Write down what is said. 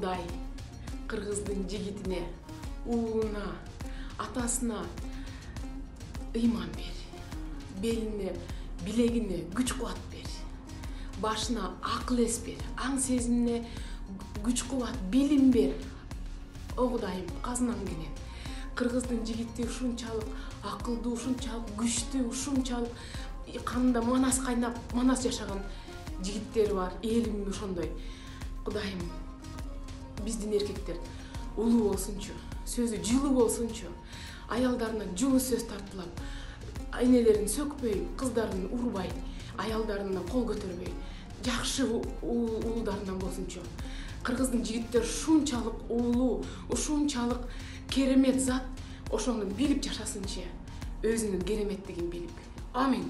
Кудай кыргыздын жигитине, уулуна, атасына ыйман бер. Белине, билегине күч кубат бер. Башына акыл эс бер. Аң сезимине күч кубат, билим бер. О Кудайым, казынаң менен кыргыздын жигити ушунчалык акылдуу, ушунчалык күчтүү, ушунчалык канында манас кайнап, манас жашаган жигиттер бар. Элим ошондой. Кудайым, биздин эркектер улуу болсунчу, сөзү жылуу болсунчу, аялдарына жылуу сөз тартылап, энелерин сөкпөй, кыздарын урбай, аялдарына кол көтөрбөй, жакшы уулдарынан болсунчу. Кыргыздын жигиттер ушунчалык уулуу, ушунчалык керемет зат, ошону билип жашасынчы, өзүнүн кереметтигин билип. Амин.